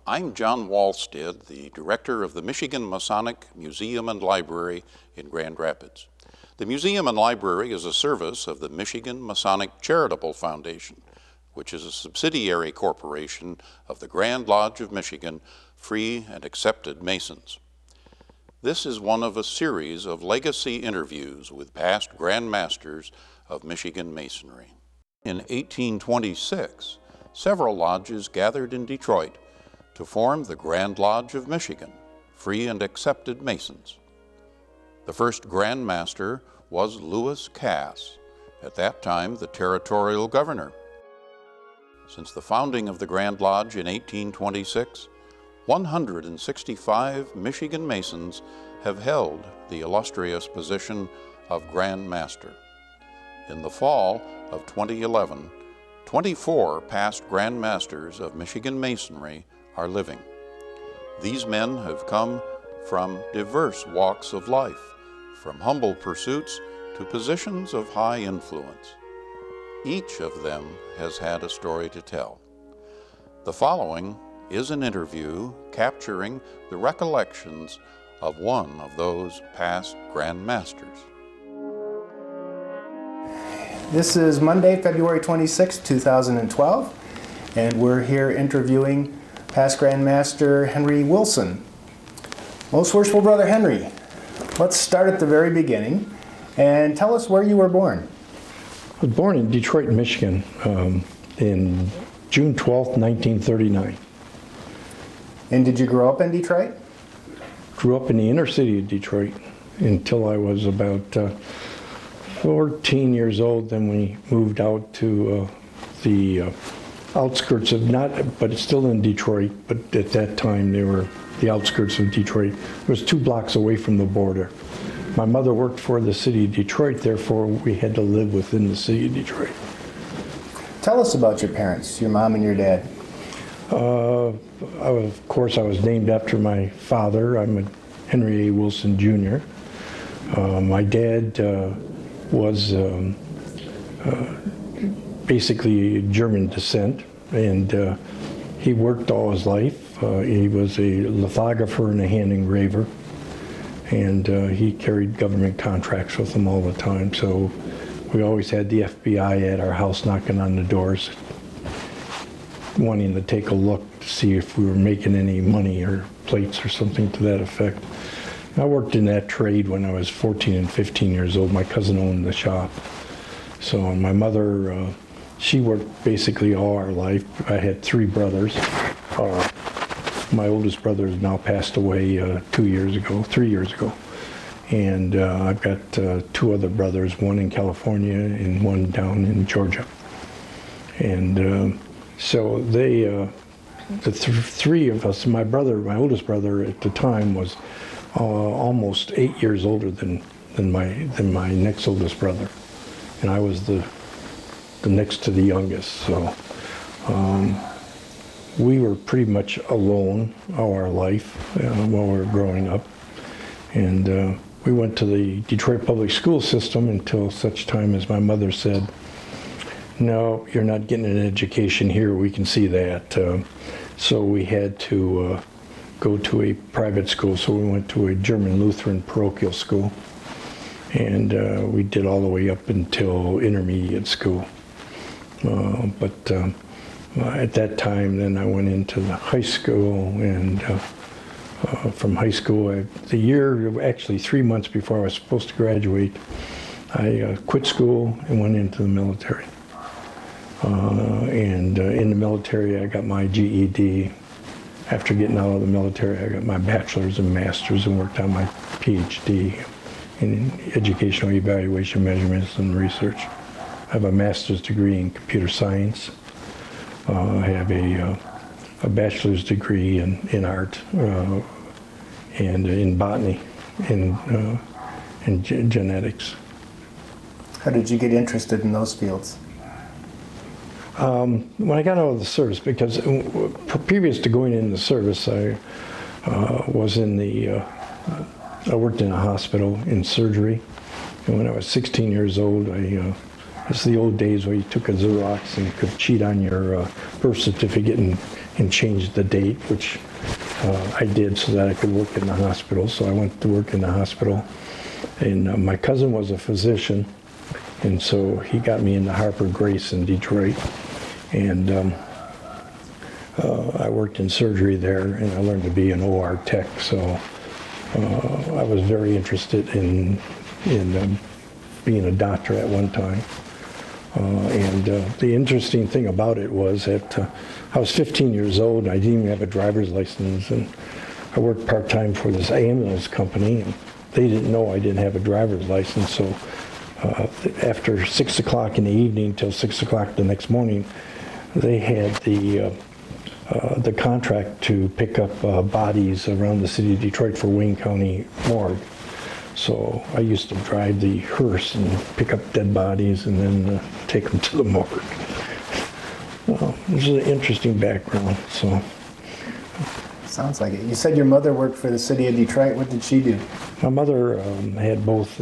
I'm John Walstead, the director of the Michigan Masonic Museum and Library in Grand Rapids. The museum and library is a service of the Michigan Masonic Charitable Foundation, which is a subsidiary corporation of the Grand Lodge of Michigan, Free and Accepted Masons. This is one of a series of legacy interviews with past Grand Masters of Michigan Masonry. In 1826, several lodges gathered in Detroit to form the Grand Lodge of Michigan, Free and Accepted Masons. The first Grand Master was Lewis Cass, at that time the territorial governor. Since the founding of the Grand Lodge in 1826, 165 Michigan Masons have held the illustrious position of Grand Master. In the fall of 2011, 24 past Grand Masters of Michigan Masonry are living. These men have come from diverse walks of life, from humble pursuits to positions of high influence. Each of them has had a story to tell. The following is an interview capturing the recollections of one of those past Grand Masters. This is Monday, February 26, 2012, and we're here interviewing past Grand Master Henry Wilson. Most Worshipful Brother Henry, let's start at the very beginning and tell us where you were born. I was born in Detroit, Michigan in June 12th, 1939. And did you grow up in Detroit? Grew up in the inner city of Detroit until I was about 14 years old. Then we moved out to the outskirts of, but it's still in Detroit, but at that time they were the outskirts of Detroit. It was 2 blocks away from the border. My mother worked for the city of Detroit, therefore we had to live within the city of Detroit. Tell us about your parents, your mom and your dad. Of course, I was named after my father. I'm a Henry A. Wilson, Jr. My dad was basically German descent, and he worked all his life. He was a lithographer and a hand engraver, and he carried government contracts with him all the time. So we always had the FBI at our house knocking on the doors, wanting to take a look to see if we were making any money or plates or something to that effect. I worked in that trade when I was 14 and 15 years old. My cousin owned the shop. So my mother, she worked basically all our life. I had 3 brothers. My oldest brother has now passed away 3 years ago. And I've got 2 other brothers, one in California and one down in Georgia. And so they, the 3 of us, my oldest brother at the time was almost 8 years older than my next oldest brother, and I was the next to the youngest. So we were pretty much alone all our life while we were growing up, and we went to the Detroit public school system until such time as my mother said, "No, you're not getting an education here. We can see that." So we had to go to a private school, so we went to a German Lutheran parochial school, and we did all the way up until intermediate school. But at that time, then I went into the high school, and from high school, actually 3 months before I was supposed to graduate, I quit school and went into the military. And in the military, I got my GED. After getting out of the military, I got my bachelor's and master's and worked on my PhD in educational evaluation, measurements, and research. I have a master's degree in computer science. I have a bachelor's degree in art and in botany and genetics. How did you get interested in those fields? When I got out of the service, because previous to going into the service, I was in I worked in a hospital in surgery, and when I was 16 years old, it's the old days where you took a Xerox and could cheat on your birth certificate and and change the date, which I did so that I could work in the hospital. So I went to work in the hospital. And my cousin was a physician, and so he got me into Harper Grace in Detroit. And I worked in surgery there, and I learned to be an OR tech. So I was very interested in being a doctor at one time. And the interesting thing about it was that I was 15 years old, and I didn't even have a driver's license, and I worked part-time for this ambulance company, and they didn't know I didn't have a driver's license. So after 6 o'clock in the evening till 6 o'clock the next morning, they had the contract to pick up bodies around the city of Detroit for Wayne County morgue. So I used to drive the hearse and pick up dead bodies and then take them to the morgue. This is an interesting background. So. Sounds like it. You said your mother worked for the city of Detroit. What did she do? My mother had both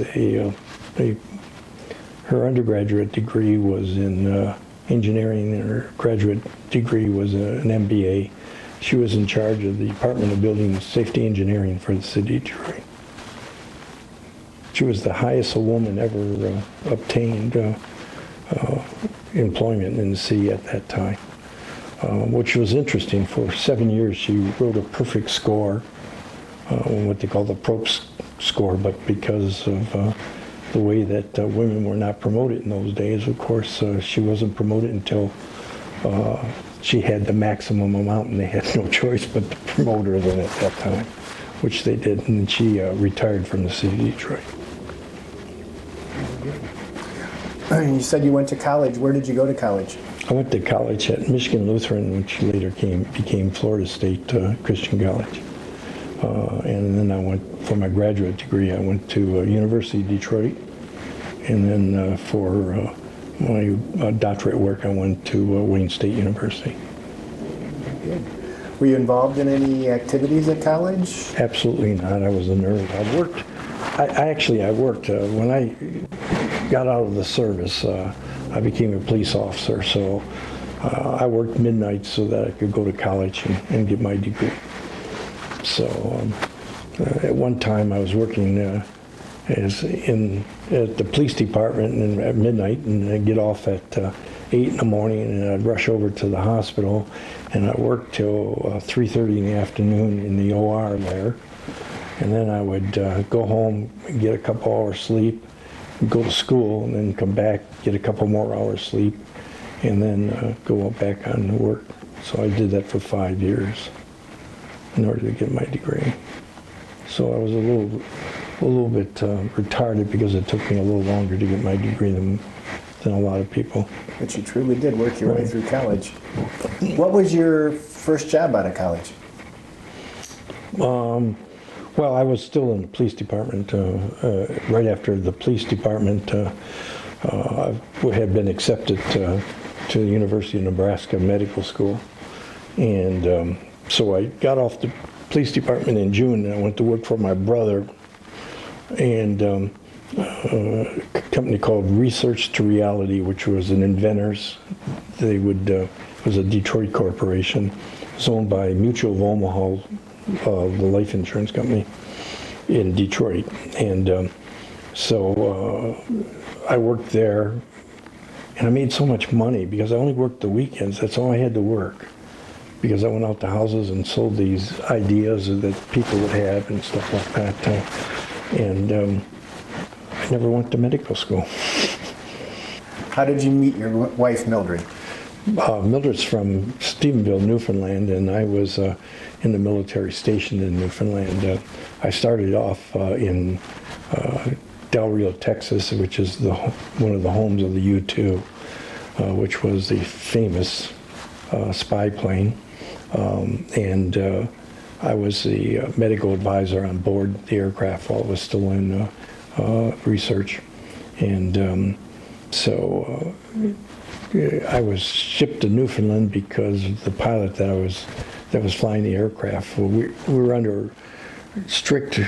her undergraduate degree was in engineering, and her graduate degree was an MBA. She was in charge of the Department of Building Safety Engineering for the city of Detroit. She was the highest a woman ever obtained employment in the city at that time, which was interesting. For 7 years, she wrote a perfect score, what they call the Probst score, but because of the way that women were not promoted in those days, of course, she wasn't promoted until she had the maximum amount, and they had no choice but to promote her then at that time, which they did, and she retired from the city of Detroit. You said you went to college. Where did you go to college? I went to college at Michigan Lutheran, which later became Florida State Christian College. And then I went, for my graduate degree, I went to University of Detroit. And then for my doctorate work, I went to Wayne State University. Good. Were you involved in any activities at college? Absolutely not. I was a nerd. I worked. I worked when I got out of the service. I became a police officer, so I worked midnight so that I could go to college and get my degree. So at one time I was working at the police department at midnight, and I'd get off at 8 in the morning, and I'd rush over to the hospital, and I worked till 3:30 in the afternoon in the OR there. And then I would go home and get a couple hours sleep, go to school, and then come back, get a couple more hours sleep, and then go back on to work. So I did that for 5 years in order to get my degree. So I was a little bit retarded because it took me a little longer to get my degree than a lot of people. But you truly did work your way through college. What was your first job out of college? Well, I was still in the police department. Right after the police department, I had been accepted to the University of Nebraska Medical School. And so I got off the police department in June, and I went to work for my brother and a company called Research to Reality, which was an inventors. It was a Detroit corporation. It was owned by Mutual of Omaha, the life insurance company in Detroit. And so I worked there, and I made so much money because I only worked the weekends. That's all I had to work, because I went out to houses and sold these ideas that people would have and stuff like that. And I never went to medical school. How did you meet your wife, Mildred? Mildred's from Stephenville, Newfoundland, and I was in the military station in Newfoundland. I started off in Del Rio, Texas, which is one of the homes of the U-2, which was the famous spy plane. And I was the medical advisor on board the aircraft while it was still in research. And so I was shipped to Newfoundland because the pilot that was flying the aircraft, we were under strict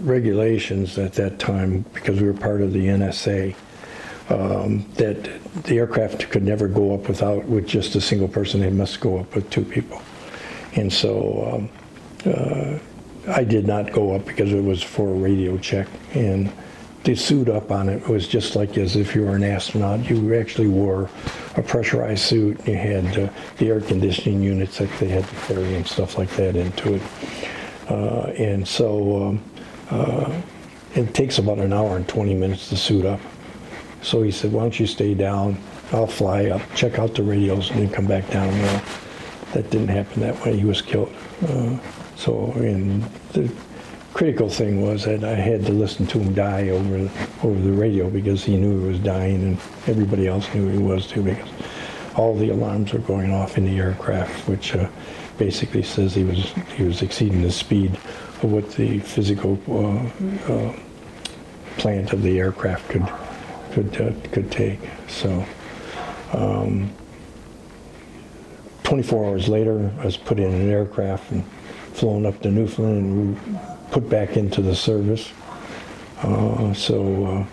regulations at that time because we were part of the NSA. that the aircraft could never go up with just a single person. They must go up with 2 people. And so I did not go up because it was for a radio check. And the suit up on it was just like as if you were an astronaut. You actually wore a pressurized suit. You had the air conditioning units that they had to carry and stuff like that into it. And so it takes about an hour and 20 minutes to suit up. So he said, why don't you stay down? I'll fly up, check out the radios, and then come back down. Well, that didn't happen that way. He was killed. And the critical thing was that I had to listen to him die over the radio because he knew he was dying, and everybody else knew he was too, because all the alarms were going off in the aircraft, which basically says he was exceeding the speed of what the physical plant of the aircraft could take. So 24 hours later, I was put in an aircraft and flown up to Newfoundland and put back into the service. So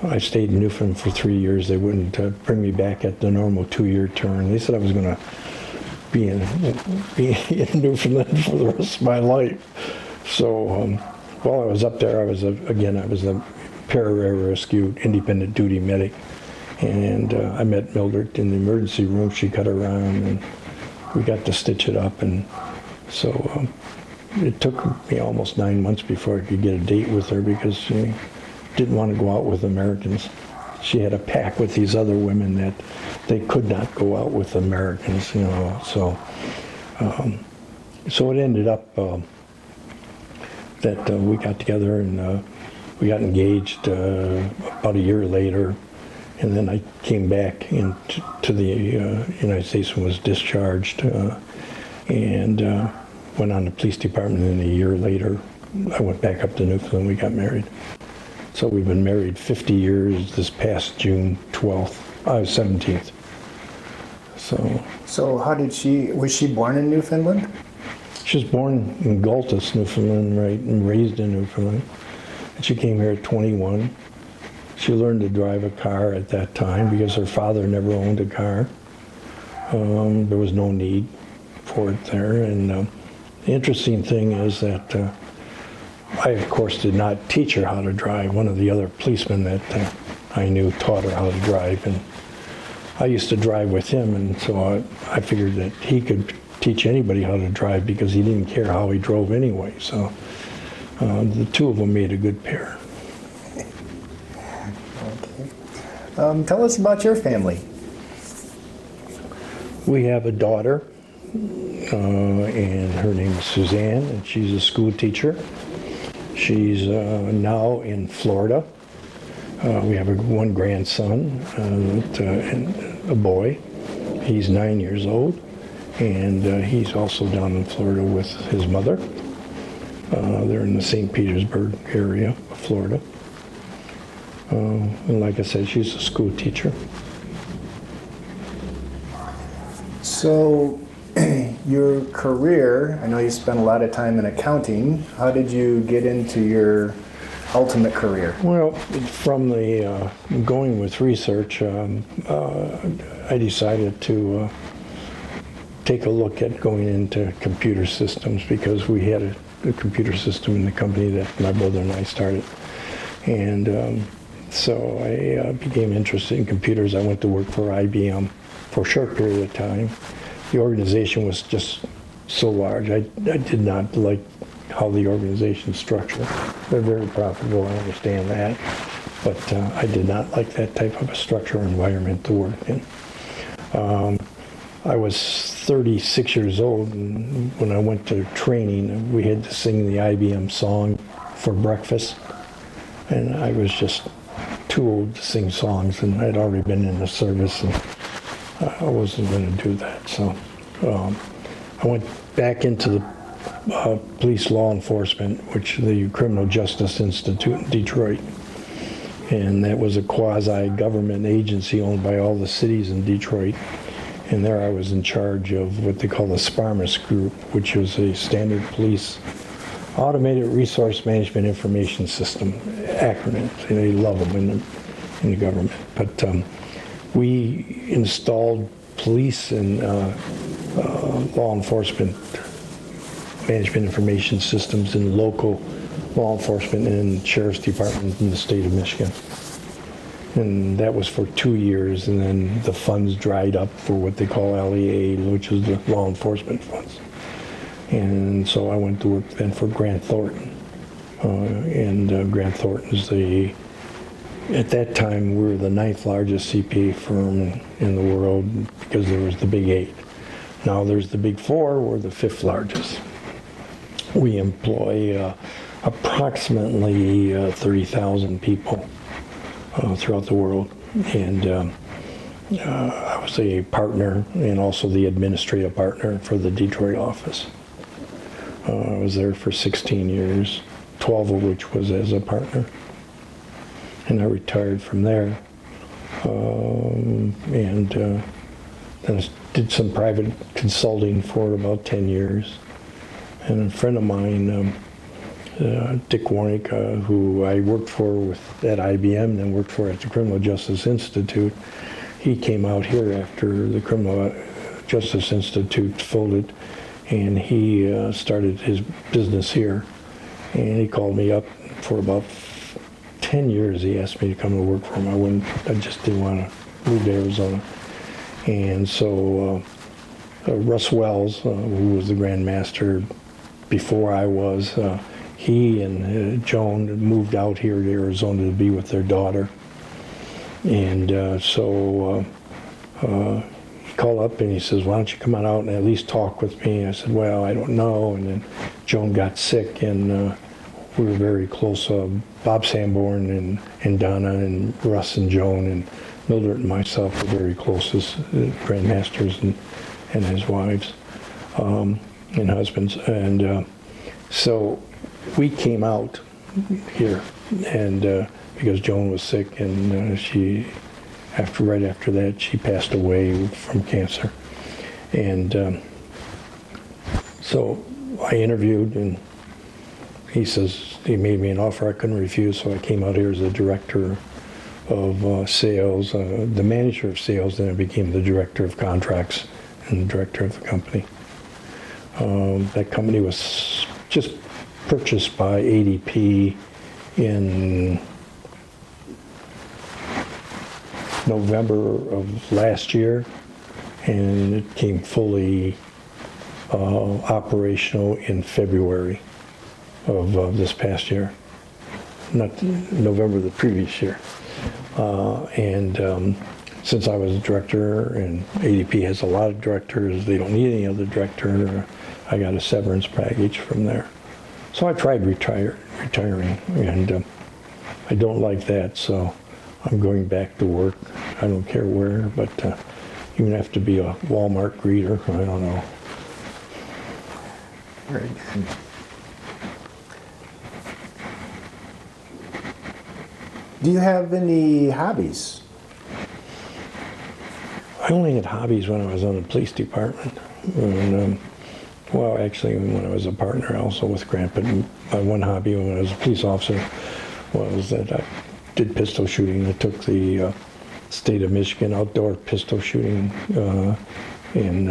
I stayed in Newfoundland for 3 years. They wouldn't bring me back at the normal 2-year term. They said I was going to be in Newfoundland for the rest of my life. So while I was up there, I was a pararescue independent duty medic, and I met Mildred in the emergency room. She cut her arm, and we got to stitch it up. And so it took me almost 9 months before I could get a date with her because she didn't want to go out with Americans. She had a pact with these other women that they could not go out with Americans, you know. So, so it ended up that we got together and we got engaged about a year later, and then I came back to the United States and was discharged, and went on the police department. And a year later, I went back up to Newfoundland. We got married. So we've been married 50 years. This past June 12th, 17th. So how did was she born in Newfoundland? She was born in Galtus, Newfoundland, right, and raised in Newfoundland. And she came here at 21. She learned to drive a car at that time because her father never owned a car. There was no need for it there. And the interesting thing is that I, of course, did not teach her how to drive. One of the other policemen that I knew taught her how to drive, and I used to drive with him, and so I figured that he could teach anybody how to drive because he didn't care how he drove anyway. So the two of them made a good pair. Okay. Tell us about your family. We have a daughter, and her name is Suzanne, and she's a school teacher. She's now in Florida. We have one grandson, a boy. He's 9 years old, and he's also down in Florida with his mother. They're in the St. Petersburg area of Florida. And like I said, she's a school teacher. So, your career, I know you spent a lot of time in accounting. How did you get into your ultimate career? Well, from the going with research, I decided to take a look at going into computer systems because we had a computer system in the company that my brother and I started. And so I became interested in computers. I went to work for IBM for a short period of time. The organization was just so large. I did not like how the organization's structured. They're very profitable, I understand that, but I did not like that type of a structure or environment to work in. I was 36 years old, and when I went to training, we had to sing the IBM song for breakfast, and I was just too old to sing songs, and I'd already been in the service, and I wasn't going to do that. So I went back into the police law enforcement, which the Criminal Justice Institute in Detroit. And that was a quasi-government agency owned by all the cities in Detroit. And there I was in charge of what they call the SPARMAS group, which was a standard police automated resource management information system acronym. They love them. in the government. But we installed police and law enforcement management information systems in local law enforcement and sheriff's department in the state of Michigan. And that was for 2 years, and then the funds dried up for what they call LEA, which is the law enforcement funds. And so I went to work then for Grant Thornton. Grant Thornton is at that time, we were the 9th largest CPA firm in the world because there was the Big 8. Now there's the Big 4, we're the 5th largest. We employ approximately 30,000 people throughout the world. And I was a partner and also the administrative partner for the Detroit office. I was there for 16 years, 12 of which was as a partner. And I retired from there. Then I did some private consulting for about 10 years. And a friend of mine, Dick Warnick, who I worked for at IBM, then worked for at the Criminal Justice Institute, he came out here after the Criminal Justice Institute folded, and he started his business here. And he called me up for about 10 years. He asked me to come to work for him. I just didn't want to move to Arizona. And so Russ Wells, who was the Grand Master before I was, he and Joan moved out here to Arizona to be with their daughter. And so he called up and he says, why don't you come on out and at least talk with me? I said, well, I don't know. And then Joan got sick, and we were very close. Bob Sanborn and Donna and Russ and Joan and Mildred and myself were very close as Grand Masters and his wives and husbands. And so we came out here, and because Joan was sick, and right after that, she passed away from cancer. And so I interviewed, and he made me an offer I couldn't refuse, so I came out here as a director of sales, the manager of sales, then I became the director of contracts and the director of the company. That company was just purchased by ADP in November of last year, and it came fully operational in February of this past year, not November the previous year. Since I was a director, and ADP has a lot of directors, they don't need any other director, I got a severance package from there. So I tried retiring, and I don't like that, so I'm going back to work. I don't care where, but even have to be a Walmart greeter, I don't know. Very good. Do you have any hobbies? I only had hobbies when I was on the police department. And, well, actually, when I was a partner also with Grant, but my one hobby when I was a police officer was that I did pistol shooting. I took the state of Michigan outdoor pistol shooting in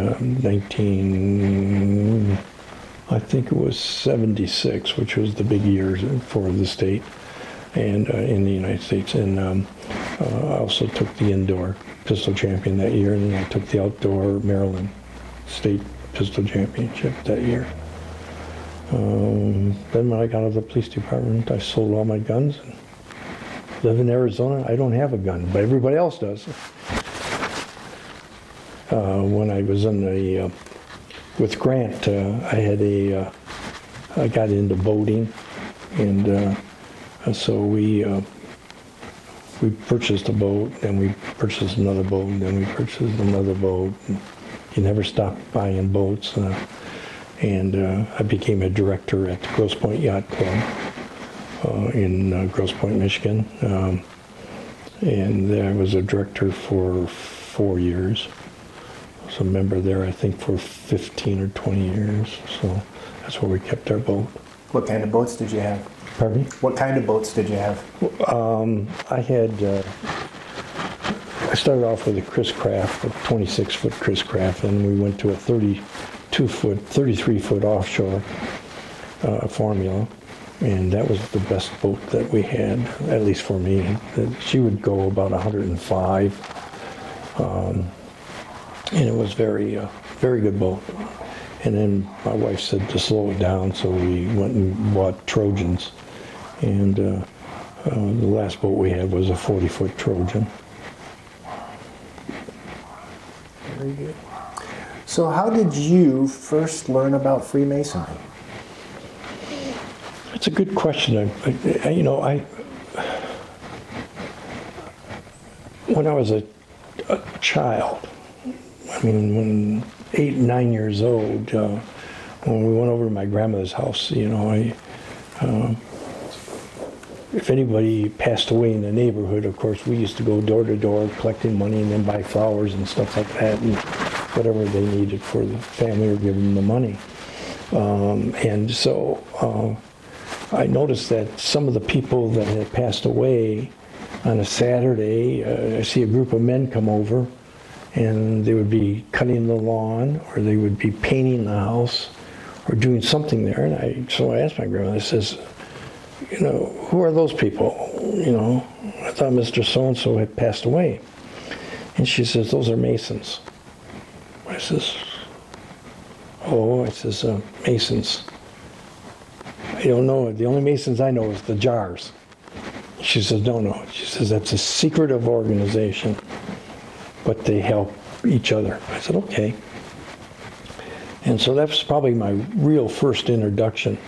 I think it was 76, which was the big year for the state and in the United States. And I also took the indoor pistol champion that year, and then I took the outdoor Maryland state pistol championship that year. Then when I got out of the police department, I sold all my guns. And live in Arizona, I don't have a gun, but everybody else does. When I was in with Grant, I got into boating, and so we purchased a boat, then we purchased another boat, and then we purchased another boat. And you never stopped buying boats, and I became a director at the Grosse Pointe Yacht Club in Grosse Pointe, Michigan, and there I was a director for 4 years. I was a member there, I think, for 15 or 20 years, so that's where we kept our boat. What kind of boats did you have? Pardon me? What kind of boats did you have? I had I started off with a Chris Craft, a 26-foot Chris Craft, and we went to a 33-foot offshore Formula, and that was the best boat that we had, at least for me. She would go about 105, and it was very good boat. And then my wife said to slow it down, so we went and bought Trojans, and the last boat we had was a 40-foot Trojan. Very good. So how did you first learn about Freemasonry? It's a good question. When I was a child, I mean, when 8, 9 years old, when we went over to my grandmother's house, if anybody passed away in the neighborhood, of course, we used to go door to door collecting money and then buy flowers and stuff like that, and whatever they needed for the family or give them the money. And so I noticed that some of the people that had passed away on a Saturday, I see a group of men come over, and they would be cutting the lawn, or they would be painting the house, or doing something there. And so I asked my grandmother, I says, who are those people? I thought Mr. So-and-so had passed away. And she says, those are Masons. I says, oh, I says, Masons. I don't know. The only Masons I know is the jars. She says, no. She says, that's a secretive organization, but they help each other. I said, okay. And so that was probably my real first introduction.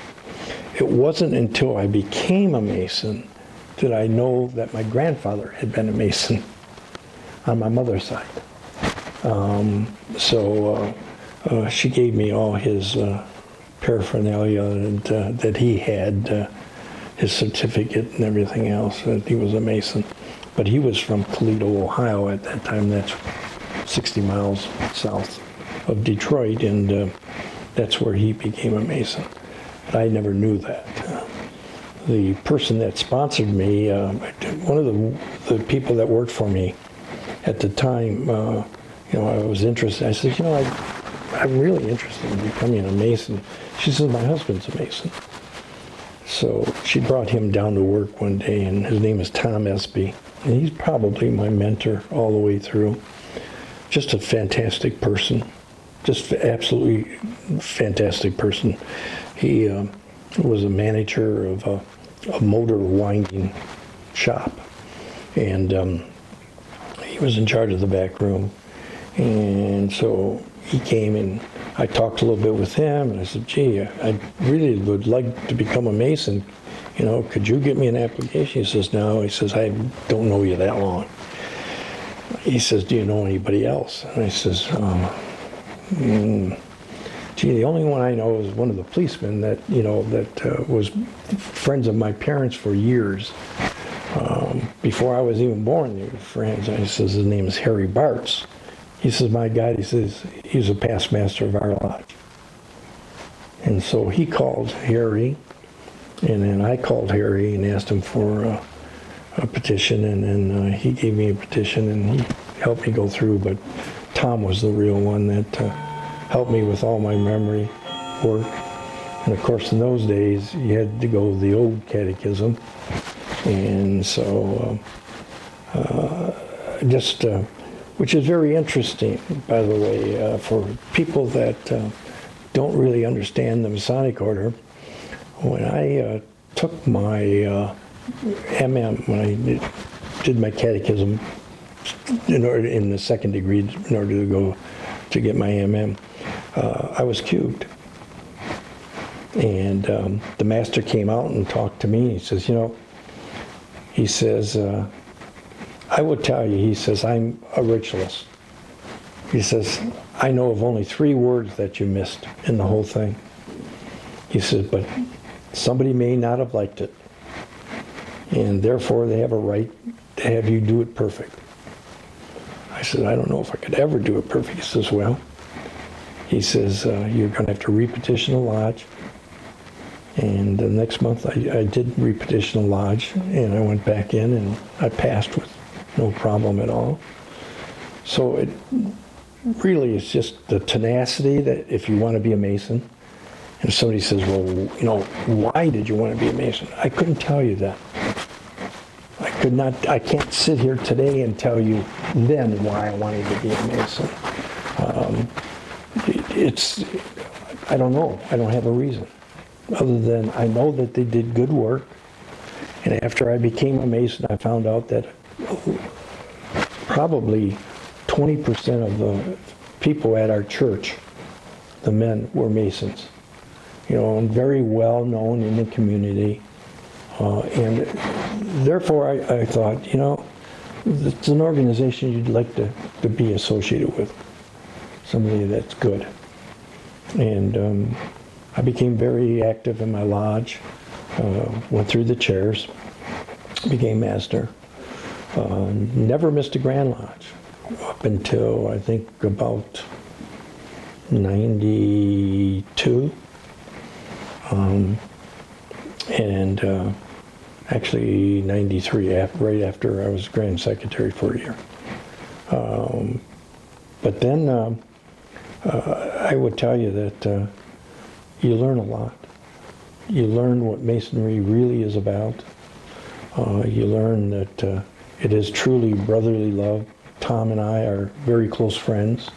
It wasn't until I became a Mason that I know that my grandfather had been a Mason on my mother's side. She gave me all his paraphernalia and that he had, his certificate and everything else, that he was a Mason. But he was from Toledo, Ohio at that time. That's 60 miles south of Detroit, and that's where he became a Mason. But I never knew that. The person that sponsored me, one of the people that worked for me at the time, I was interested. I said, I'm really interested in becoming a Mason. She says, my husband's a Mason. So she brought him down to work one day, and his name is Tom Espy. And he's probably my mentor all the way through. Just a fantastic person. Just absolutely fantastic person. He was a manager of a motor winding shop. And he was in charge of the back room. And so he came and I talked a little bit with him, and I said, gee, I really would like to become a Mason. Could you get me an application? He says, no. He says, I don't know you that long. He says, do you know anybody else? And I says, gee, the only one I know is one of the policemen that, that was friends of my parents for years. Before I was even born, they were friends. I says, his name is Harry Bartz. He says, my God, he says, he's a past master of our lodge. And so he called Harry, and then I called Harry and asked him for a petition, and then he gave me a petition, and he helped me go through. But Tom was the real one that helped me with all my memory work. And of course, in those days, you had to go the old catechism. And so which is very interesting, by the way, for people that don't really understand the Masonic order. When I took my MM, when I did my catechism in the second degree, in order to go to get my MM, I was cubed. And the master came out and talked to me. He says, he says, I will tell you, he says, I'm a ritualist. He says, I know of only 3 words that you missed in the whole thing. He says, but somebody may not have liked it, and therefore they have a right to have you do it perfect. I said, I don't know if I could ever do it perfect. He says, well, he says, you're going to have to repetition the lodge. And the next month I did repetition the lodge, and I went back in and I passed with no problem at all. So it really is just the tenacity that if you want to be a Mason, and if somebody says, well, you know, why did you want to be a Mason? I couldn't tell you that. I can't sit here today and tell you then why I wanted to be a Mason. I don't know. I don't have a reason. Other than I know that they did good work. And after I became a Mason, I found out that probably 20% of the people at our church, the men, were Masons. You know, and very well known in the community. And therefore I thought, you know, it's an organization you'd like to be associated with. Somebody that's good. And I became very active in my lodge, went through the chairs, became master. Never missed a Grand Lodge up until I think about 92. Actually 93, right after I was Grand Secretary for a year. But then I would tell you that you learn a lot. You learn what Masonry really is about. You learn that it is truly brotherly love. Tom and I are very close friends.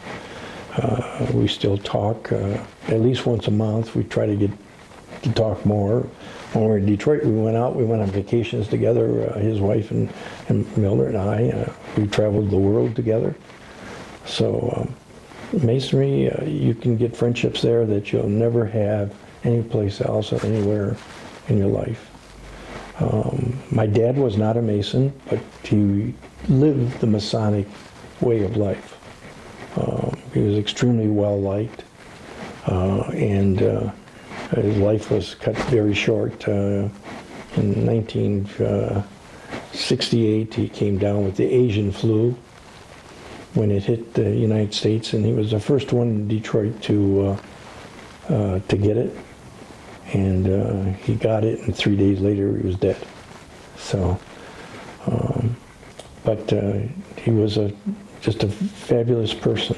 We still talk at least once a month. We try to get to talk more. When we were in Detroit, we went on vacations together, his wife and Mildred and I. We traveled the world together. So Masonry, you can get friendships there that you'll never have anyplace else or anywhere in your life. My dad was not a Mason, but he lived the Masonic way of life. He was extremely well liked, and his life was cut very short. In 1968, he came down with the Asian flu when it hit the United States, and he was the first one in Detroit to get it. And he got it, and 3 days later he was dead. So, but he was just a fabulous person.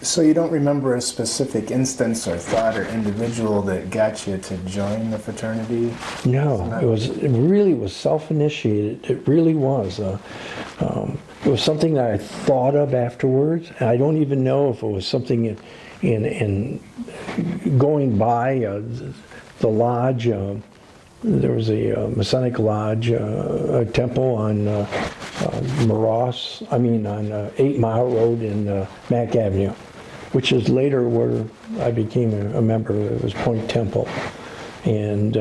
So you don't remember a specific instance or thought or individual that got you to join the fraternity? No, it really was self-initiated. It really was. It was something that I thought of afterwards. I don't even know if it was something in going by the lodge. There was a Masonic lodge, a temple on on 8 Mile Road in Mack Avenue, which is later where I became a member. It was Point Temple. And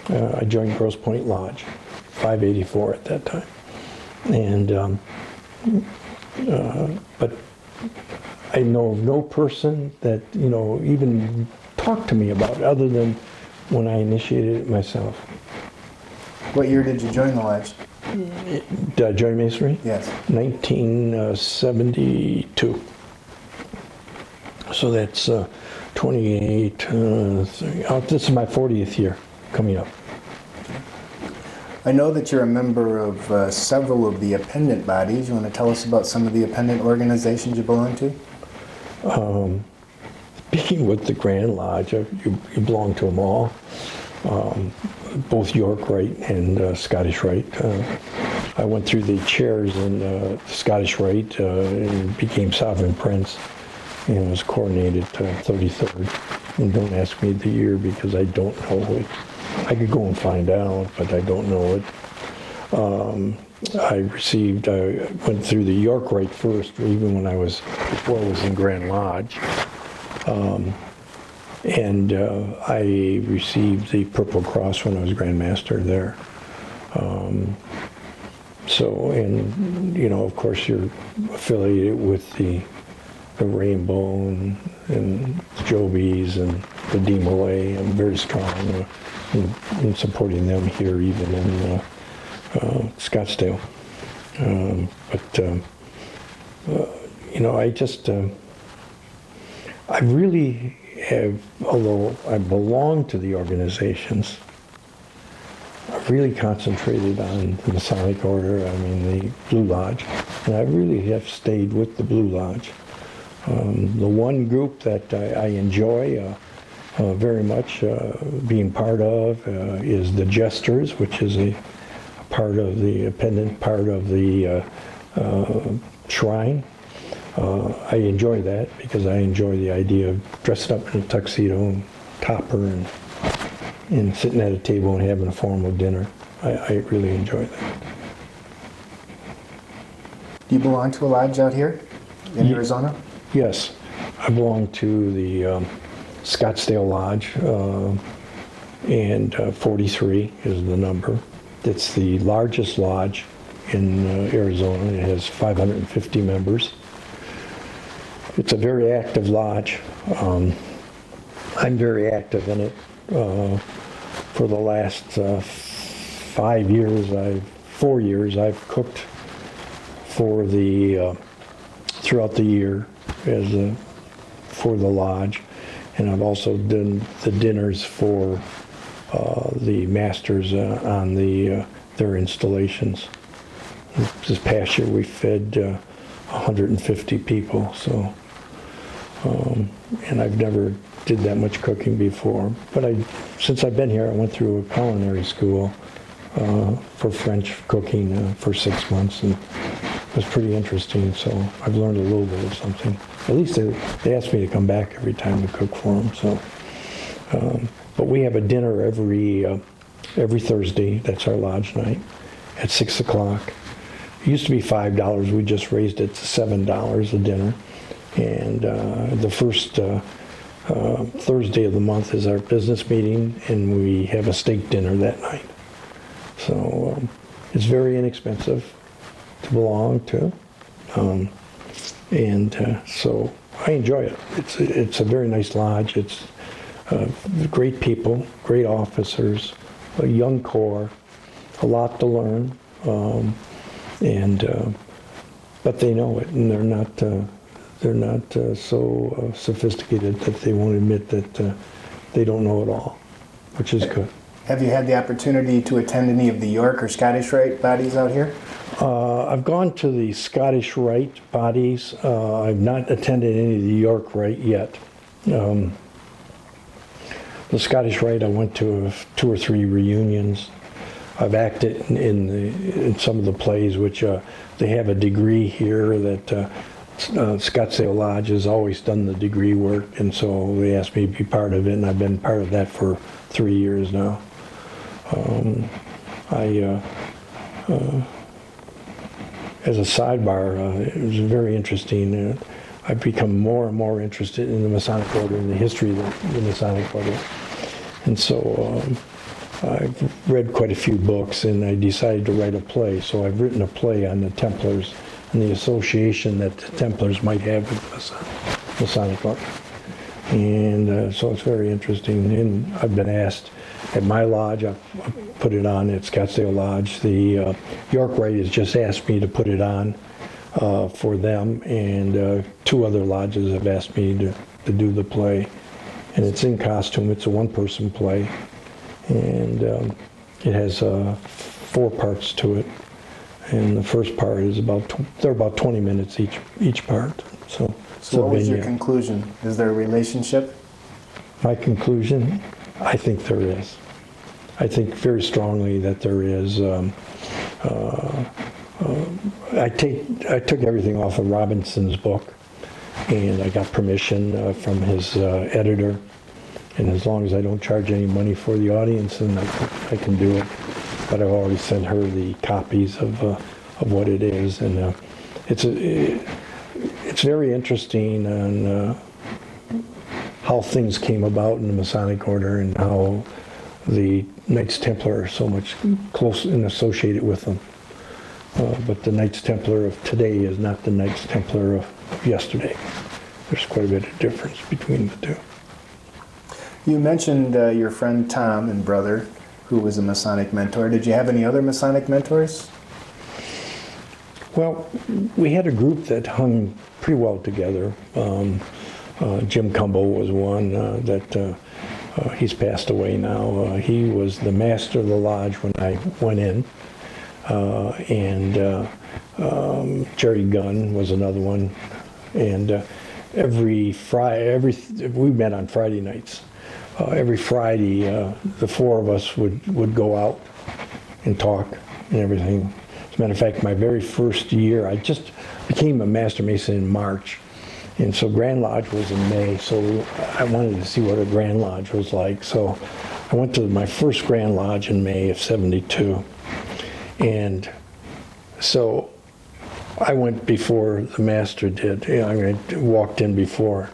I joined Grosse Pointe Lodge, 584 at that time. And, but I know of no person that, you know, even talked to me about it other than when I initiated it myself. What year did you join the lodge? Did I join Masonry? Yes. 1972. So that's 28, this is my 40th year coming up. I know that you're a member of several of the appendant bodies. You want to tell us about some of the appendant organizations you belong to? Speaking with the Grand Lodge, you belong to them all, both York Rite and Scottish Rite. I went through the chairs in Scottish Rite and became Sovereign Prince, and was coronated 33rd. And don't ask me the year because I don't know it. I could go and find out, but I don't know it. I went through the York Rite first, even when before I was in Grand Lodge. And I received the Purple Cross when I was Grand Master there. And you know, of course, you're affiliated with the Rainbow and Jobies and the D-Malay. I'm very strong in supporting them here, even in Scottsdale. You know, I really have, although I belong to the organizations, I really concentrated on the Masonic Order, I mean the Blue Lodge, and I really have stayed with the Blue Lodge. The one group that I enjoy very much being part of is the Jesters, which is a part of the pendant part of the shrine. I enjoy that because I enjoy the idea of dressing up in a tuxedo and copper and sitting at a table and having a formal dinner. I really enjoy that. Do you belong to a lodge out here in Arizona? Yes, I belong to the Scottsdale Lodge, and 43 is the number. It's the largest lodge in Arizona. It has 550 members. It's a very active lodge. I'm very active in it. For the last 4 years, I've cooked for the throughout the year for the lodge, and I've also done the dinners for the masters on their installations. This past year we fed 150 people, so and I've never did that much cooking before. But since I've been here, I went through a culinary school for French cooking for 6 months, and it was pretty interesting. So I've learned a little bit of something. At least they asked me to come back every time to cook for them. So, but we have a dinner every Thursday. That's our lodge night at 6 o'clock. It used to be $5. We just raised it to $7 a dinner. And the first Thursday of the month is our business meeting, and we have a steak dinner that night. So it's very inexpensive to belong to, so I enjoy it. It's a very nice lodge. It's great people, great officers, a young corps, a lot to learn, but they know it, and they're not so sophisticated that they won't admit that they don't know it all, which is good. Have you had the opportunity to attend any of the York or Scottish Rite bodies out here? I've gone to the Scottish Rite bodies. I've not attended any of the York Rite yet. The Scottish Rite, I went to 2 or 3 reunions. I've acted in some of the plays, which they have a degree here that Scottsdale Lodge has always done the degree work, and so they asked me to be part of it, and I've been part of that for 3 years now. As a sidebar, it was very interesting. I've become more and more interested in the Masonic Order and the history of the Masonic Order. And so I've read quite a few books, and I decided to write a play. So I've written a play on the Templars and the association that the Templars might have with the Masonic Order. And so it's very interesting. And I've been asked at my lodge, I've put it on at Scottsdale Lodge. The York Rite has just asked me to put it on for them, and 2 other lodges have asked me to do the play. And it's in costume. It's a one-person play, and it has 4 parts to it. And the first part is they're about 20 minutes each part. So what was your conclusion? Is there a relationship? My conclusion? I think there is. I think very strongly that there is. I took everything off of Robinson's book, and I got permission from his editor. And as long as I don't charge any money for the audience, then I can do it. But I've already sent her the copies of what it is, and it's very interesting on how things came about in the Masonic Order and how the Knights Templar are so much close and associated with them. But the Knights Templar of today is not the Knights Templar of yesterday. There's quite a bit of difference between the two. You mentioned your friend Tom and brother, who was a Masonic mentor. Did you have any other Masonic mentors? Well, we had a group that hung pretty well together. Jim Cumbo was one that He's passed away now. He was the master of the lodge when I went in, and Jerry Gunn was another one. And every Friday, we met on Friday nights. Every Friday, the four of us would go out and talk and everything. As a matter of fact, my very first year, I just became a Master Mason in March. And so Grand Lodge was in May, so I wanted to see what a Grand Lodge was like. So I went to my first Grand Lodge in May of '72. And so I went before the master did. I walked in before.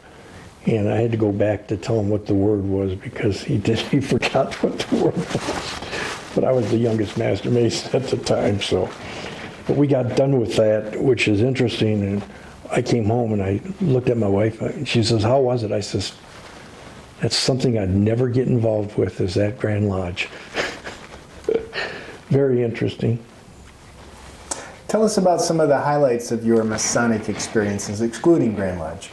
And I had to go back to tell him what the word was because he forgot what the word was. But I was the youngest Master Mason at the time, so. But we got done with that, which is interesting. And I came home and I looked at my wife and she says, "How was it?" I says, "That's something I'd never get involved with, is that Grand Lodge." Very interesting. Tell us about some of the highlights of your Masonic experiences, excluding Grand Lodge.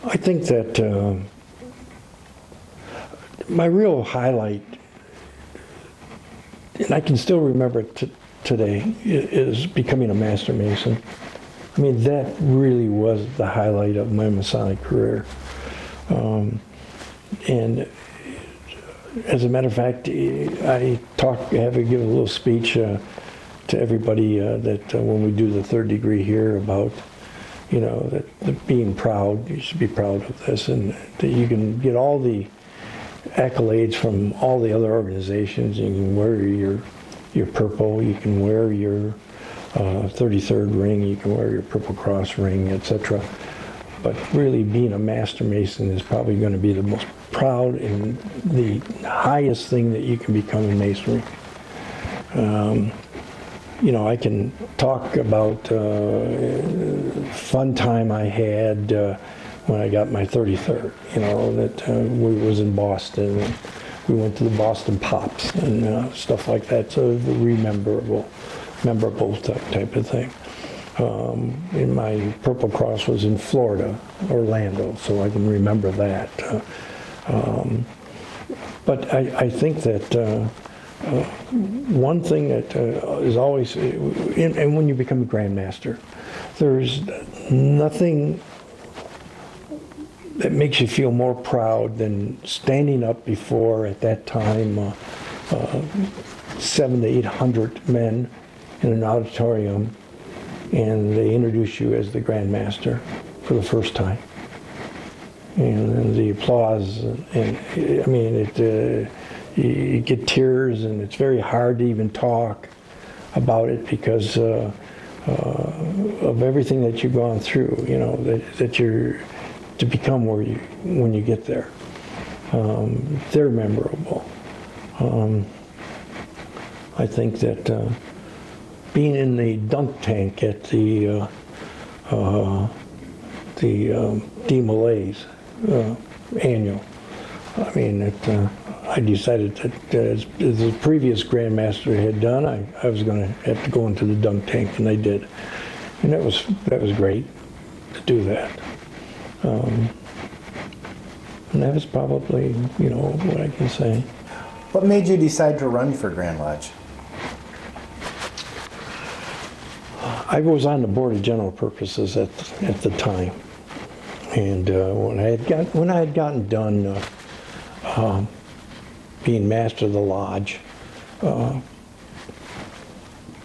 I think that my real highlight, and I can still remember it today, is becoming a Master Mason. I mean, that really was the highlight of my Masonic career. And as a matter of fact, I have to give a little speech to everybody that when we do the third degree here about, you know, that being proud, you should be proud of this, and that you can get all the accolades from all the other organizations. You can wear your purple, you can wear your 33rd ring, you can wear your Purple Cross ring, etc. But really being a Master Mason is probably going to be the most proud and the highest thing that you can become in Masonry. You know, I can talk about fun time I had when I got my 33rd, you know, that we was in Boston, and we went to the Boston Pops and stuff like that, so memorable type of thing. And my Purple Cross was in Florida, Orlando, so I can remember that. But I think that one thing that is always, and when you become a Grand Master, there's nothing that makes you feel more proud than standing up before, at that time, 700 to 800 men in an auditorium, and they introduce you as the Grand Master for the first time. And the applause, and I mean, you get tears, and it's very hard to even talk about it because of everything that you've gone through, you know, that you're to become when you get there. They're memorable. I think that being in the dunk tank at the DMLA's annual, I mean, I decided that as the previous Grand Master had done, I was going to have to go into the dunk tank, and I did, and that was great to do that. And that was probably, you know, what I can say. What made you decide to run for Grand Lodge? I was on the Board of General Purposes at the time, and when I had gotten done being Master of the Lodge,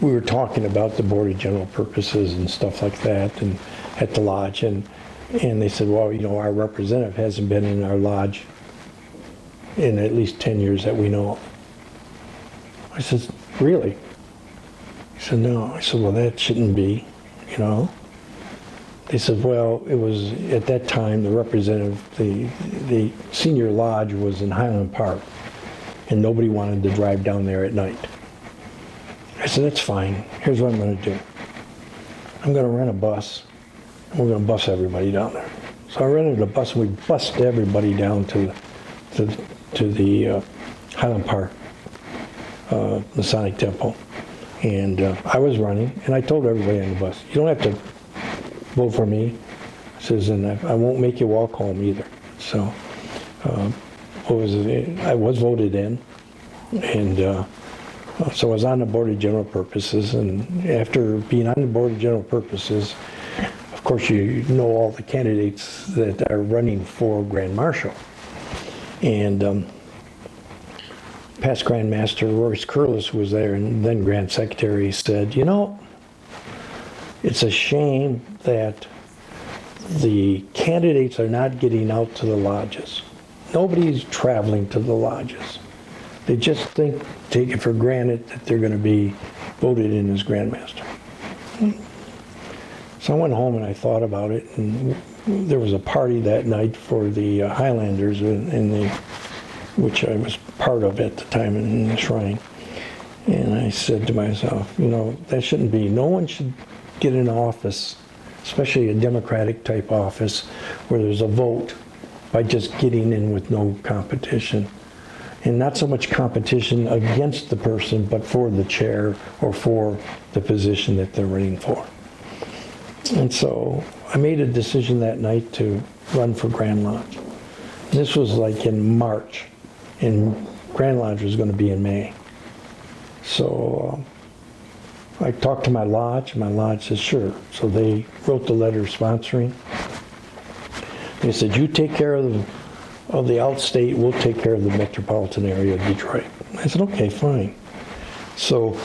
we were talking about the Board of General Purposes and stuff like that, and at the lodge, and they said, well, you know, our representative hasn't been in our lodge in at least 10 years that we know of. I said, really? He said, no. I said, well, that shouldn't be, you know. They said, well, it was, at that time, the representative, the senior lodge was in Highland Park, and nobody wanted to drive down there at night. I said, that's fine. Here's what I'm going to do. I'm going to rent a bus, and we're going to bus everybody down there. So I rented a bus, and we bussed everybody down to the Highland Park Masonic Temple. And I was running, and I told everybody on the bus, you don't have to vote for me. He says, and I won't make you walk home either. So, what was it? I was voted in, and so I was on the Board of General Purposes, and after being on the Board of General Purposes, of course you know all the candidates that are running for Grand Marshal. And past Grand Master Royce Curlis was there, and then Grand Secretary said, you know, it's a shame that the candidates are not getting out to the lodges. Nobody's traveling to the lodges. They just take it for granted that they're going to be voted in as Grand Master. So I went home and I thought about it, and there was a party that night for the Highlanders, which I was part of at the time in the shrine. And I said to myself, you know, that shouldn't be. No one should get in office, especially a Democratic type office, where there's a vote by just getting in with no competition. And not so much competition against the person, but for the chair or for the position that they're running for. And so I made a decision that night to run for Grand Lodge. This was like in March, and Grand Lodge was going to be in May. So I talked to my lodge, and my lodge said, sure. So they wrote the letter sponsoring. They said, you take care of the outstate, we'll take care of the metropolitan area of Detroit. I said, okay, fine. So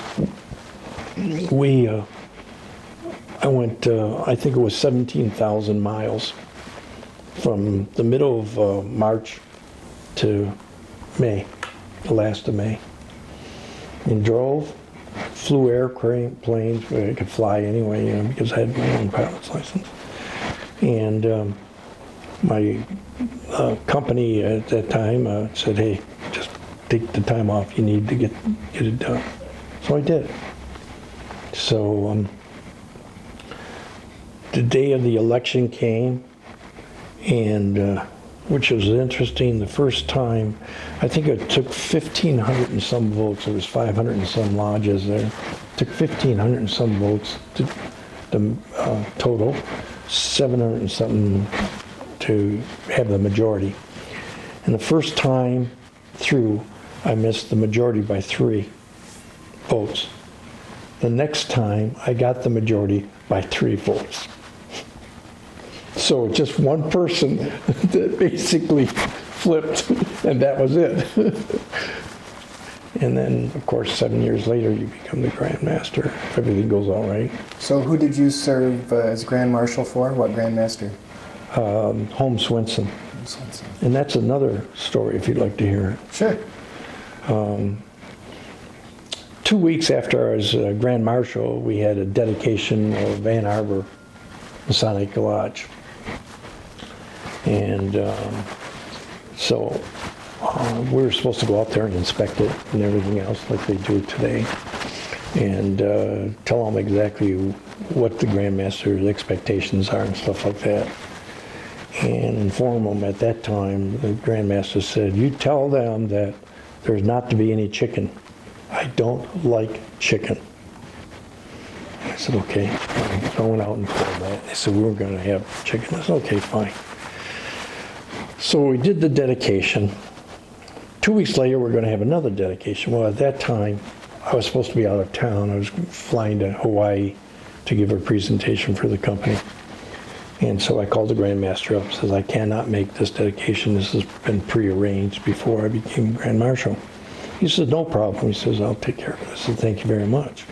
I went, I think it was 17,000 miles from the middle of March to May, the last of May. And drove, flew airplanes, I could fly anyway, you know, because I had my own pilot's license. And my company at that time said, hey, just take the time off you need to get it done. So I did. So the day of the election came, and which was interesting. The first time, I think it took 1,500 and some votes. There was 500 and some lodges there. It took 1,500 and some votes to total, 700 and something to have the majority. And the first time through, I missed the majority by 3 votes. The next time, I got the majority by 3 votes. So just one person that basically flipped, and that was it. And then, of course, 7 years later, you become the Grand Master, if everything goes all right. So who did you serve as Grand Marshal for? What Grand Master? Holmes Swenson. And that's another story, if you'd like to hear it. Sure. 2 weeks after I was Grand Marshal, we had a dedication of Ann Arbor Masonic Lodge. And so we were supposed to go out there and inspect it and everything else like they do today, and tell them exactly what the Grand Master's expectations are and stuff like that. And inform them at that time, the Grand Master said, you tell them that there's not to be any chicken. I don't like chicken. I said, okay. So I went out and told them that. They said, we were going to have chicken. I said, okay, fine. So we did the dedication. 2 weeks later, we're going to have another dedication. Well, at that time, I was supposed to be out of town. I was flying to Hawaii to give a presentation for the company. And so I called the Grand Master up and says, I cannot make this dedication. This has been prearranged before I became Grand Marshal. He says, no problem. He says, I'll take care of it. I said, thank you very much.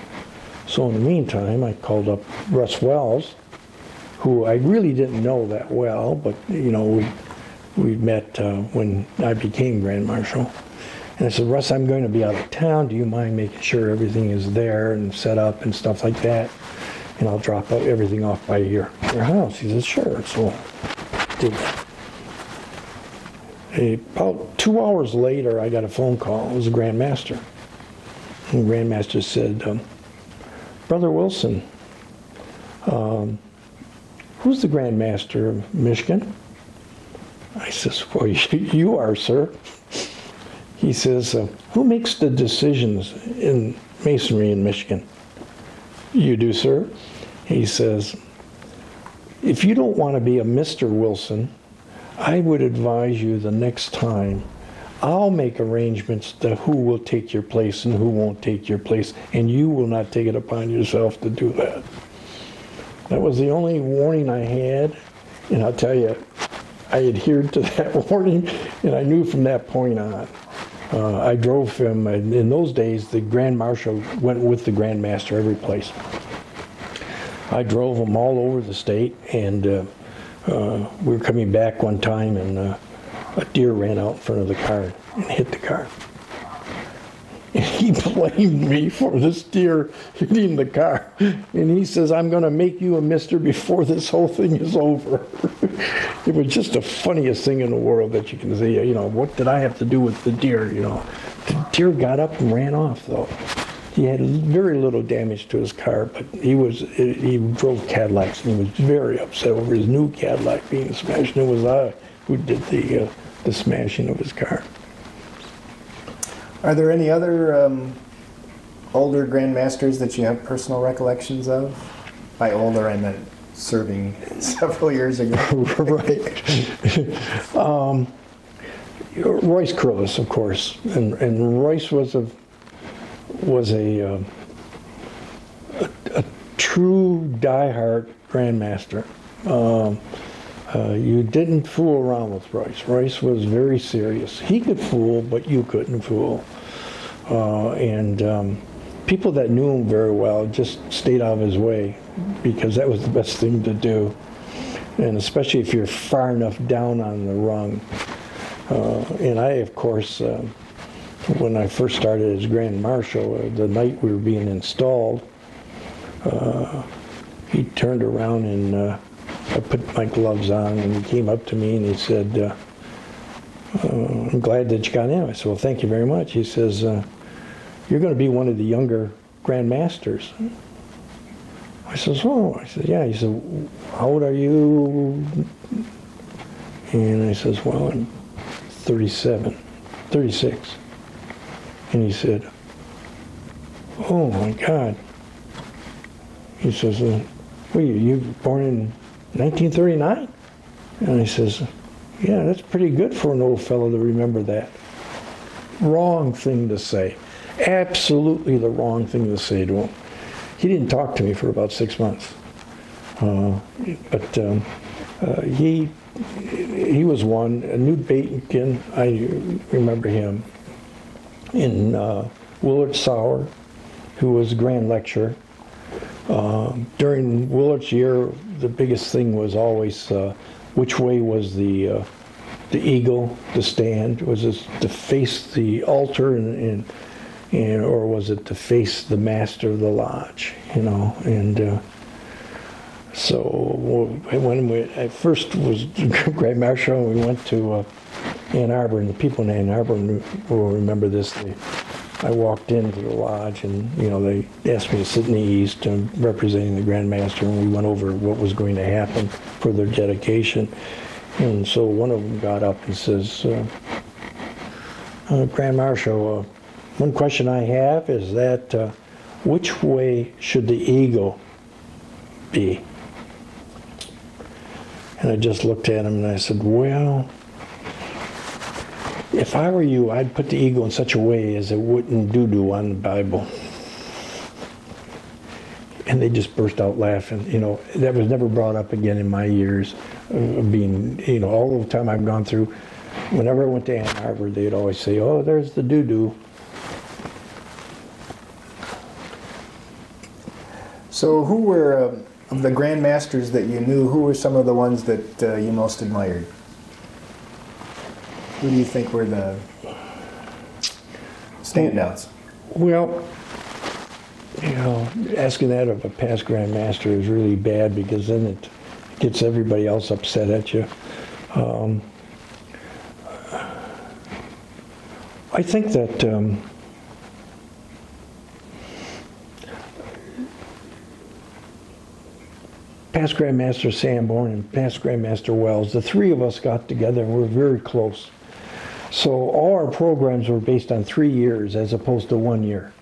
So in the meantime, I called up Russ Wells, who I really didn't know that well, but you know, we met when I became Grand Marshal. And I said, Russ, I'm going to be out of town. Do you mind making sure everything is there and set up and stuff like that? And I'll drop everything off by your house. He says, sure. So I did that. About 2 hours later, I got a phone call. It was the Grand Master. And the Grand Master said, Brother Wilson, who's the Grand Master of Michigan? I says, well, you are, sir. He says, who makes the decisions in Masonry in Michigan? You do, sir. He says, if you don't want to be a Mr. Wilson, I would advise you the next time, I'll make arrangements to who will take your place and who won't take your place, and you will not take it upon yourself to do that. That was the only warning I had, and I'll tell you, I adhered to that warning, and I knew from that point on. I drove him, and in those days, the Grand Marshal went with the Grand Master every place. I drove him all over the state, and we were coming back one time, and a deer ran out in front of the car and hit the car. And he blamed me for this deer hitting the car. And he says, I'm going to make you a mister before this whole thing is over. It was just the funniest thing in the world that you can see. You know, what did I have to do with the deer, you know? The deer got up and ran off, though. He had very little damage to his car, but he drove Cadillacs, and he was very upset over his new Cadillac being smashed. And it was I who did the smashing of his car. Are there any other older Grand Masters that you have personal recollections of? By older, I meant serving several years ago. Right. Royce Curlis, of course, and Royce was a true diehard Grand Master. You didn't fool around with Royce. Royce was very serious. He could fool, but you couldn't fool. People that knew him very well just stayed out of his way, because that was the best thing to do. And especially if you're far enough down on the rung. And I, of course, when I first started as Grand Marshal, the night we were being installed, he turned around and I put my gloves on, and he came up to me and he said, I'm glad that you got in. I said, well, thank you very much. He says, you're going to be one of the younger Grand Masters. I says, oh. I said, yeah. He said, how old are you? And I says, well, I'm 36. And he said, oh my God. He says, well, you were born in 1939? And I says, yeah, that's pretty good for an old fellow to remember that. Wrong thing to say. Absolutely the wrong thing to say to him. He didn't talk to me for about 6 months. He was one. Newt Bacon, I remember him. And Willard Sauer, who was Grand Lecturer. During Willard's year, the biggest thing was always which way was the eagle to stand? Was it to face the altar or was it to face the master of the lodge? You know, and so when I first was Grand Marshal, we went to Ann Arbor, and the people in Ann Arbor will remember this. I walked into the lodge, and you know, they asked me to sit in the east, representing the Grand Master, and we went over what was going to happen for their dedication. And so one of them got up and says, Grand Marshal, one question I have is that which way should the eagle be? And I just looked at him and I said, well, if I were you, I'd put the eagle in such a way as it wouldn't doo-doo on the Bible. And they just burst out laughing. You know, that was never brought up again in my years of being, you know, all the time I've gone through. Whenever I went to Ann Arbor, they'd always say, oh, there's the doo-doo. So who were, of the Grand Masters that you knew, who were some of the ones that you most admired? Who do you think were the standouts? Well, you know, asking that of a past Grand Master is really bad, because then it gets everybody else upset at you. I think that past Grand Master Sanborn and past Grand Master Wells, the three of us got together and we were very close. So all our programs were based on 3 years as opposed to 1 year.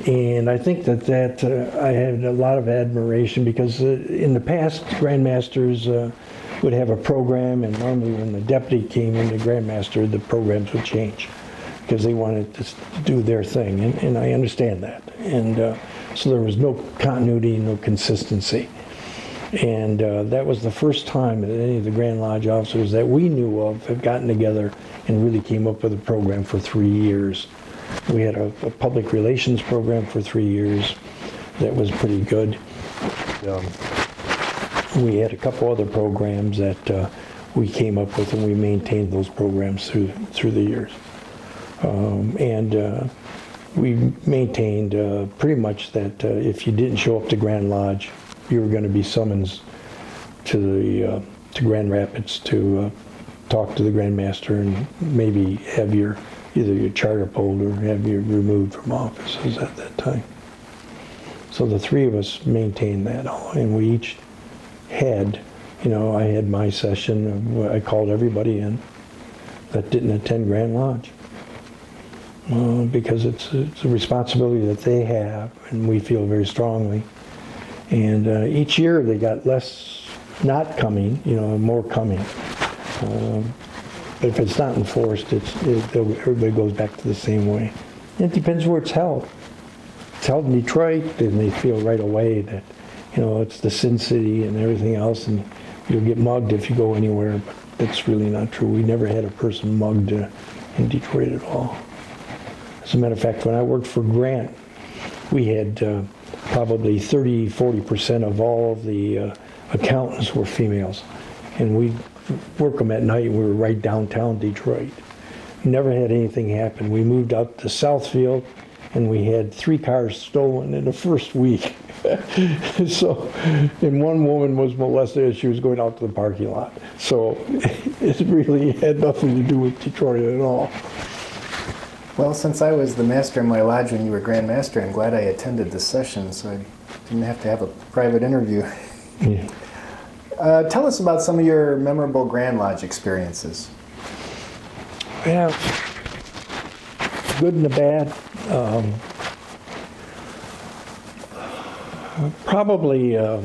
And I think that I had a lot of admiration because in the past, Grandmasters would have a program, and normally when the deputy came in, the Grandmaster, the programs would change because they wanted to do their thing, and I understand that. And so there was no continuity, no consistency. And that was the first time that any of the Grand Lodge officers that we knew of have gotten together and really came up with a program for 3 years. We had a public relations program for 3 years that was pretty good. We had a couple other programs that we came up with, and we maintained those programs through the years. We maintained pretty much that if you didn't show up to Grand Lodge, you were going to be summoned to Grand Rapids to talk to the Grand Master and maybe have either your charter pulled or have you removed from offices at that time. So the three of us maintained that all, and we each had, I had my session. I called everybody in that didn't attend Grand Lodge because it's a responsibility that they have, and we feel very strongly. And each year they got less not coming, more coming. But if it's not enforced, everybody goes back to the same way. It depends where it's held. If it's held in Detroit, then they feel right away that, it's the Sin City and everything else, and you'll get mugged if you go anywhere. But that's really not true. We never had a person mugged in Detroit at all. As a matter of fact, when I worked for Grant, we had probably 30-40% of all of the accountants were females, and we work them at night. We were right downtown Detroit. Never had anything happen. We moved out to Southfield, and we had 3 cars stolen in the first week. And one woman was molested as she was going out to the parking lot. So it really had nothing to do with Detroit at all. Well, since I was the master in my lodge when you were Grand Master, I'm glad I attended this session so I didn't have to have a private interview. Yeah. Tell us about some of your memorable Grand Lodge experiences. Yeah, good and the bad. Probably, I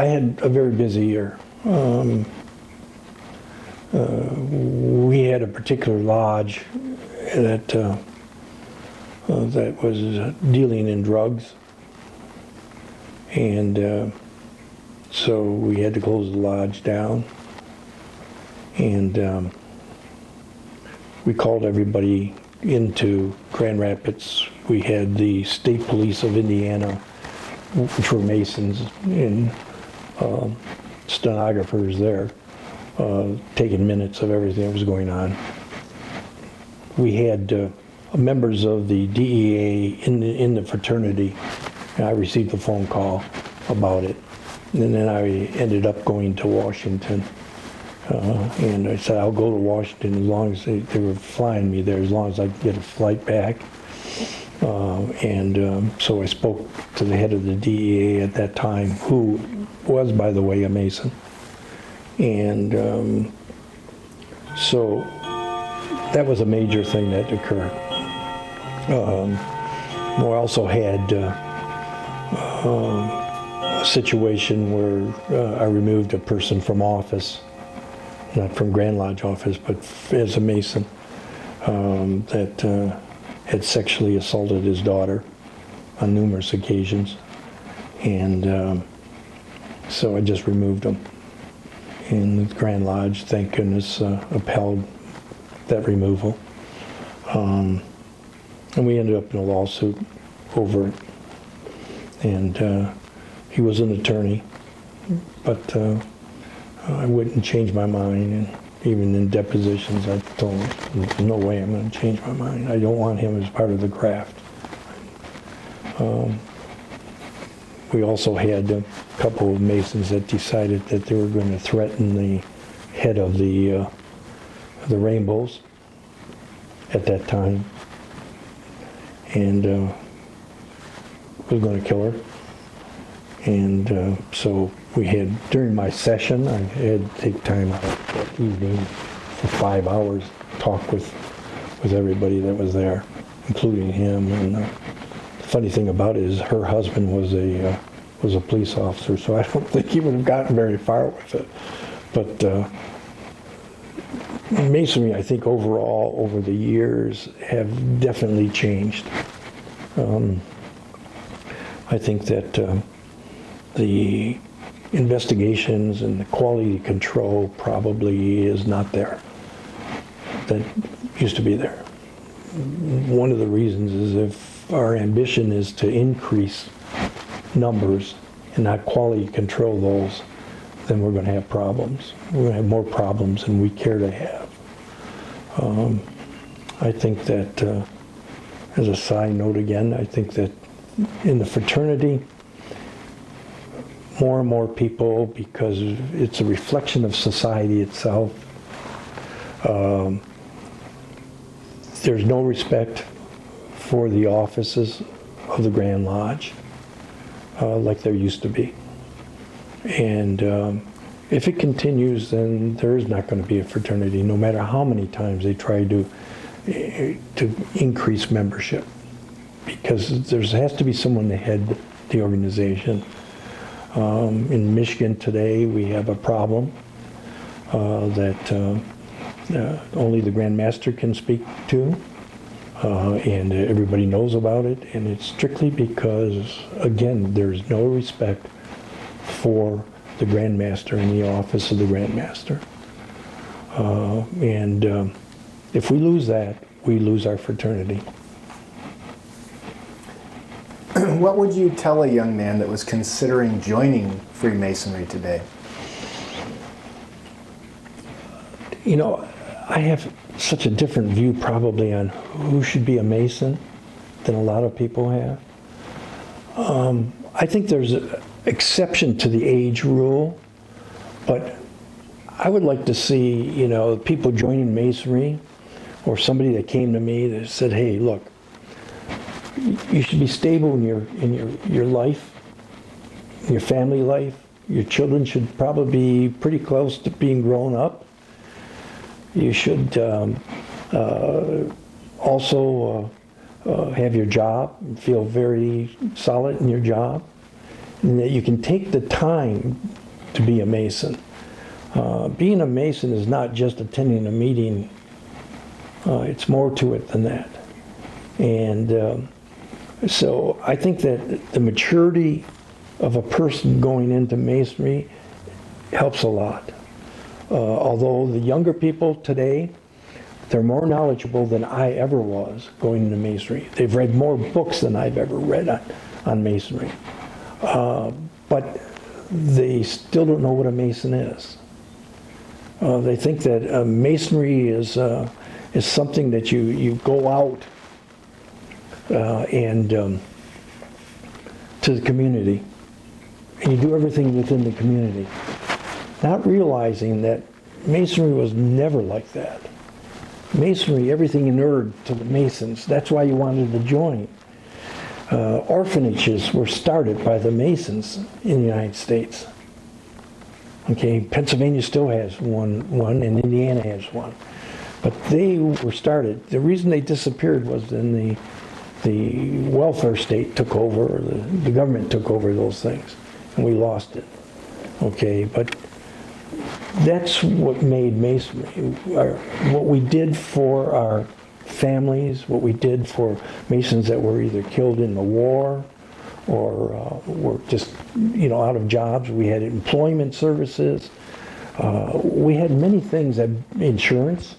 had a very busy year. We had a particular lodge that was dealing in drugs, and so we had to close the lodge down, and we called everybody into Grand Rapids. We had the State Police of Indiana, which were Masons, and stenographers there, taking minutes of everything that was going on. We had members of the DEA in the fraternity, and I received a phone call about it. And then I ended up going to Washington. And I said, I'll go to Washington as long as they were flying me there, as long as I could get a flight back. So I spoke to the head of the DEA at that time, who was, by the way, a Mason. And so that was a major thing that occurred. I also had a situation where I removed a person from office, not from Grand Lodge office, but as a Mason, that had sexually assaulted his daughter on numerous occasions. And so I just removed him. And the Grand Lodge, thank goodness, upheld that removal. And we ended up in a lawsuit over it. And he was an attorney, but I wouldn't change my mind. And even in depositions, I told him, there's no way I'm going to change my mind. I don't want him as part of the graft. We also had a couple of Masons that decided that they were going to threaten the head of the Rainbows at that time, and was going to kill her. And so we had, during my session, I had to take time out that evening for 5 hours, talk with everybody that was there. including him. And the funny thing about it is her husband was a police officer, so I don't think he would have gotten very far with it. But Masonry, I think overall, over the years, have definitely changed. I think that the investigations and the quality control probably is not there that used to be there. One of the reasons is if our ambition is to increase numbers and not quality control those, then we're going to have problems. We're going to have more problems than we care to have. I think that, as a side note again, I think that in the fraternity, more and more people, because it's a reflection of society itself, there's no respect for the offices of the Grand Lodge like there used to be. And if it continues, then there is not going to be a fraternity, no matter how many times they try to increase membership, because there has to be someone to head the organization. In Michigan today, we have a problem that only the Grand Master can speak to, and everybody knows about it, and it's strictly because, again, there's no respect for the Grand Master and the office of the Grand Master. If we lose that, we lose our fraternity. What would you tell a young man that was considering joining Freemasonry today? You know, I have such a different view probably on who should be a Mason than a lot of people have. I think there's an exception to the age rule, but I would like to see, you know, people joining Masonry, or somebody that came to me that said, hey, look, you should be stable in your life, in your family life. Your children should probably be pretty close to being grown up. You should also have your job and feel very solid in your job, and that you can take the time to be a Mason. Being a Mason is not just attending a meeting. It's more to it than that. And so I think that the maturity of a person going into Masonry helps a lot. Although the younger people today, they're more knowledgeable than I ever was going into Masonry. They've read more books than I've ever read on Masonry. But they still don't know what a Mason is. They think that Masonry is something that you go out and to the community, and you do everything within the community, not realizing that Masonry was never like that. Masonry, everything inured to the Masons. That's why you wanted to join. Orphanages were started by the Masons in the United States. Okay, Pennsylvania still has one, and Indiana has one. But they were started. The reason they disappeared was then the welfare state took over, or the government took over those things, and we lost it. Okay, but that's what made Masonry. What we did for our families, what we did for Masons that were either killed in the war or were just, you know, out of jobs. We had employment services. We had many things that, insurance.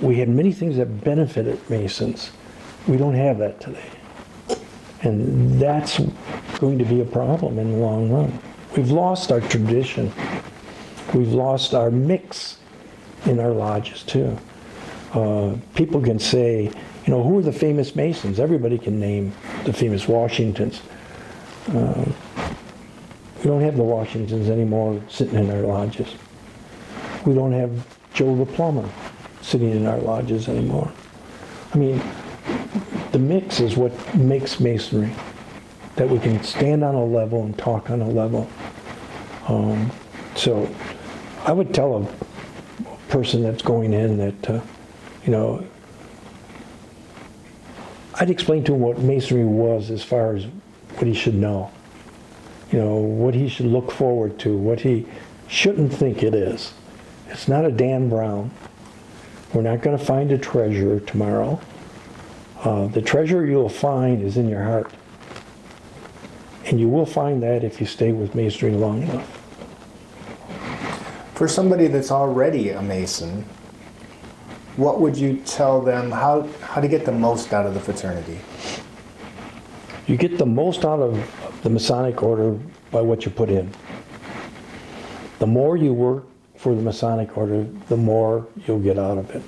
We had many things that benefited Masons. We don't have that today. And that's going to be a problem in the long run. We've lost our tradition. We've lost our mix in our lodges too. People can say, you know, who are the famous Masons? Everybody can name the famous Washingtons. We don't have the Washingtons anymore sitting in our lodges. We don't have Joe the Plumber sitting in our lodges anymore. I mean, the mix is what makes Masonry, that we can stand on a level and talk on a level. So I would tell a person that's going in that, you know, I'd explain to him what Masonry was as far as what he should know. You know, what he should look forward to, what he shouldn't think it is. It's not a Dan Brown. We're not going to find a treasure tomorrow. The treasure you'll find is in your heart. And you will find that if you stay with Masonry long enough. For somebody that's already a Mason, what would you tell them how to get the most out of the fraternity? You get the most out of the Masonic order by what you put in. The more you work for the Masonic order, the more you'll get out of it.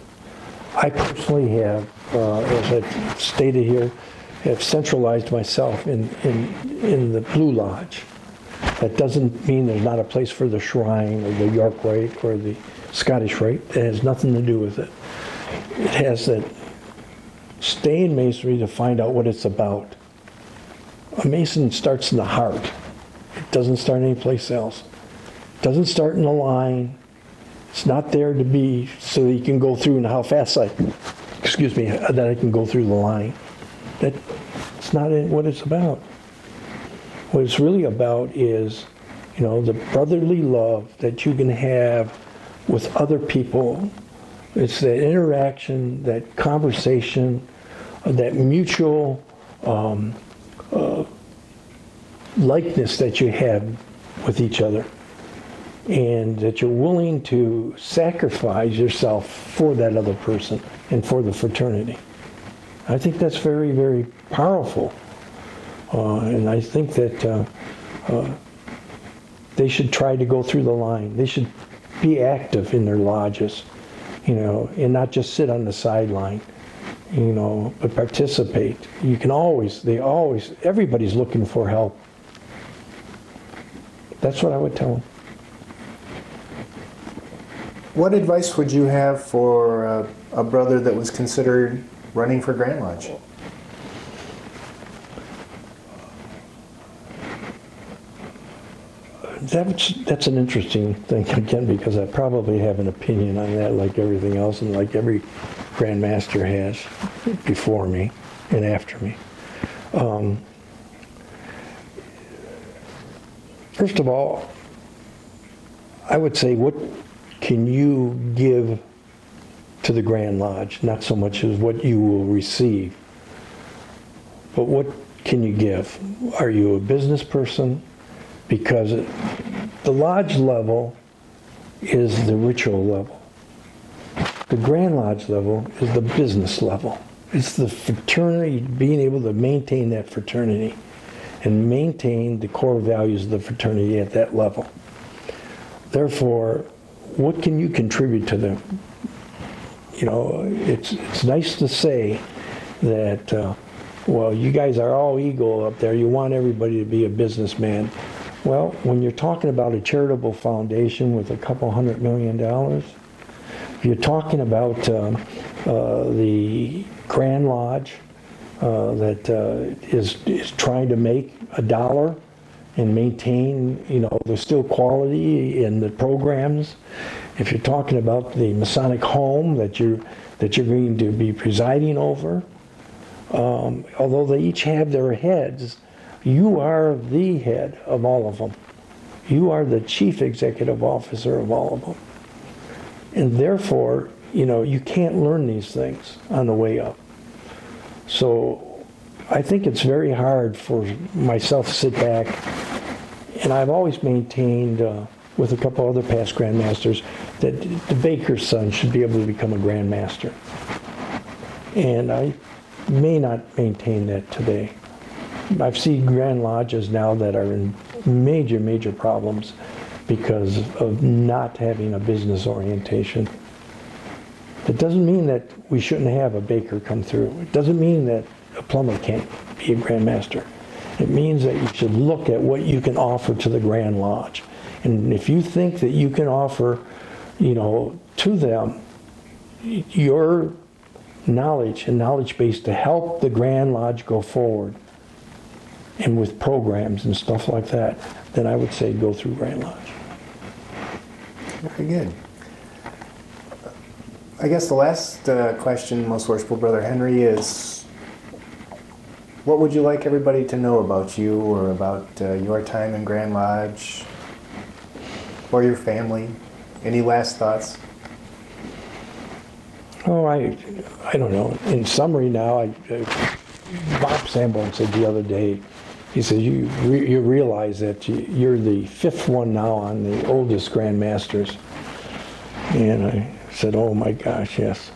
I personally have, as I've stated here, have centralized myself in the Blue Lodge. That doesn't mean there's not a place for the Shrine or the York Rite or the Scottish Rite. It has nothing to do with it. It has that stay in Masonry to find out what it's about. A Mason starts in the heart. It doesn't start anyplace else. It doesn't start in the line. It's not there to be so that you can go through and how fast that I can go through the line. That's not what it's about. What it's really about is, you know, the brotherly love that you can have with other people. It's that interaction, that conversation, that mutual likeness that you have with each other, and that you're willing to sacrifice yourself for that other person and for the fraternity. I think that's very, very powerful. And I think that they should try to go through the line. They should be active in their lodges, you know, and not just sit on the sideline, you know, but participate. You can everybody's looking for help. That's what I would tell them. What advice would you have for a brother that was considered running for Grand Lodge? That's an interesting thing, again, because I probably have an opinion on that like everything else and like every Grand Master has before me and after me. First of all, I would say, what can you give to the Grand Lodge? Not so much as what you will receive, but what can you give? Are you a business person? Because the lodge level is the ritual level. The Grand Lodge level is the business level. It's the fraternity, being able to maintain that fraternity and maintain the core values of the fraternity at that level. Therefore, what can you contribute to them? You know, it's nice to say that, well, you guys are all ego up there. You want everybody to be a businessman. Well, when you're talking about a charitable foundation with a couple $100 million, if you're talking about the Grand Lodge that is trying to make $1 and maintain, you know, there's still quality in the programs. If you're talking about the Masonic home that you're going to be presiding over, although they each have their heads, you are the head of all of them. You are the chief executive officer of all of them. And therefore, you know, you can't learn these things on the way up. So I think it's very hard for myself to sit back, and I've always maintained with a couple other past Grand Masters that the baker's son should be able to become a Grand Master. And I may not maintain that today. I've seen Grand Lodges now that are in major, major problems because of not having a business orientation. It doesn't mean that we shouldn't have a baker come through. It doesn't mean that a plumber can't be a Grand Master. It means that you should look at what you can offer to the Grand Lodge. And if you think that you can offer, you know, to them your knowledge and knowledge base to help the Grand Lodge go forward, and with programs and stuff like that, then I would say go through Grand Lodge. Very good. I guess the last question, Most Worshipful Brother Henry, is what would you like everybody to know about you or about your time in Grand Lodge or your family? Any last thoughts? Oh, I don't know. In summary now, Bob Sanborn said the other day, he said, you realize that you're the fifth one now on the oldest Grand Masters. And I said, oh my gosh, yes.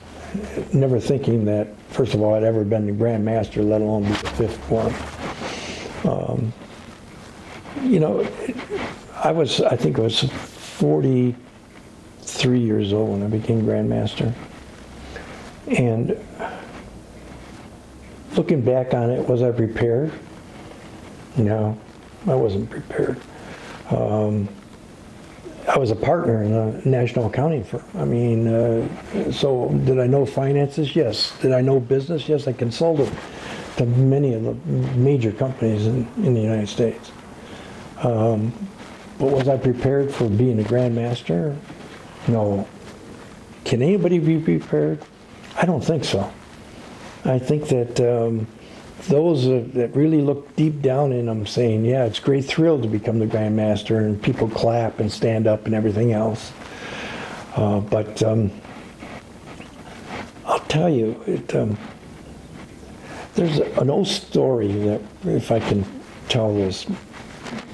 Never thinking that, first of all, I'd ever been the Grand Master, let alone be the fifth one. You know, I think I was 43 years old when I became Grand Master. And looking back on it, was I prepared? No, I wasn't prepared. I was a partner in a national accounting firm. I mean, so did I know finances? Yes. Did I know business? Yes, I consulted to many of the major companies in the United States. But was I prepared for being a Grand Master? No. Can anybody be prepared? I don't think so. I think that those that really look deep down in them saying, yeah, it's a great thrill to become the Grand Master, and people clap and stand up and everything else. But I'll tell you, there's an old story that, if I can tell this,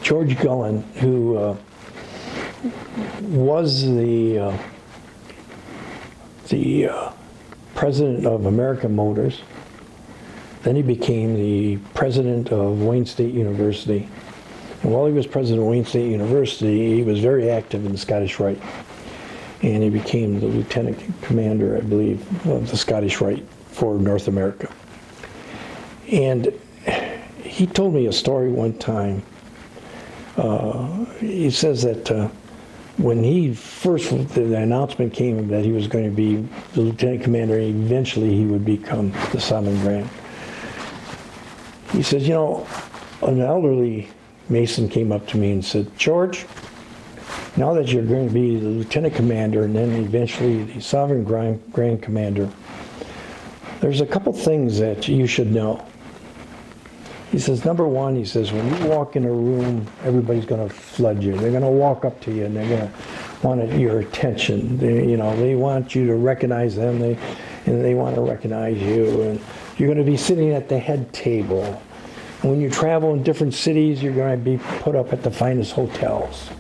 George Gullen, who was the president of American Motors. Then he became the president of Wayne State University. And while he was president of Wayne State University, he was very active in the Scottish Rite. And he became the lieutenant commander, I believe, of the Scottish Rite for North America. And he told me a story one time. He says that when he first, the announcement came that he was going to be the lieutenant commander, and eventually he would become the Sovereign Grand. He says, you know, an elderly Mason came up to me and said, George, now that you're going to be the lieutenant commander and then eventually the Sovereign Grand Commander, there's a couple things that you should know. He says, number one, he says, when you walk in a room, everybody's going to flood you. They're going to walk up to you and they're going to want your attention. They want you to recognize them, and they want to recognize you. And you're going to be sitting at the head table. And when you travel in different cities, you're going to be put up at the finest hotels.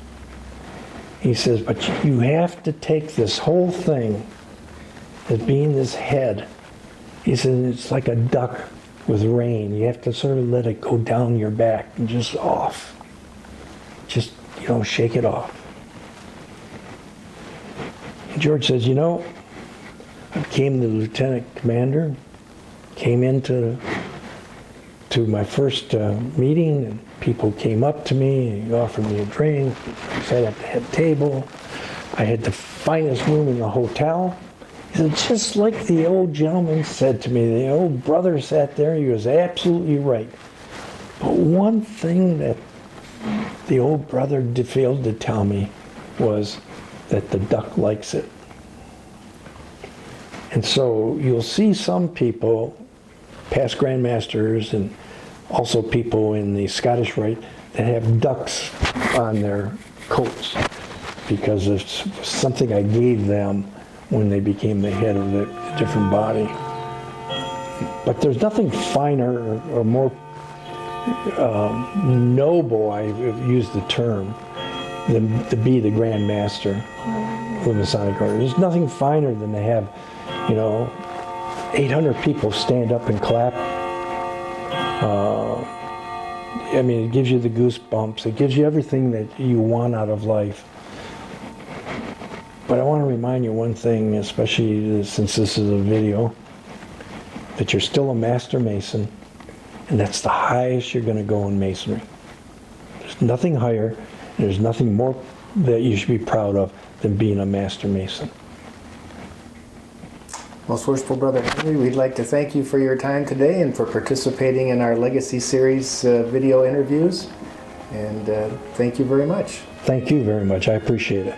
He says, but you have to take this whole thing as being this head. He says, it's like a duck with rain. You have to sort of let it go down your back and just off. Just, shake it off. And George says, I became the lieutenant commander, came into my first meeting, and people came up to me and offered me a drink. I sat at the head table. I had the finest room in the hotel. He said, just like the old gentleman said to me, the old brother sat there, he was absolutely right. But one thing that the old brother failed to tell me was that the duck likes it. And so you'll see some people, past Grand Masters and also people in the Scottish Rite, that have ducks on their coats because of something I gave them when they became the head of the different body. But there's nothing finer or more noble, I've used the term, than to be the Grand Master of the Masonic Order. There's nothing finer than to have, 800 people stand up and clap. It gives you the goosebumps. It gives you everything that you want out of life. But I want to remind you one thing, especially since this is a video, that you're still a Master Mason, and that's the highest you're going to go in Masonry. There's nothing higher, and there's nothing more that you should be proud of than being a Master Mason. Most Worshipful Brother Henry, we'd like to thank you for your time today and for participating in our Legacy Series video interviews. And thank you very much. Thank you very much. I appreciate it.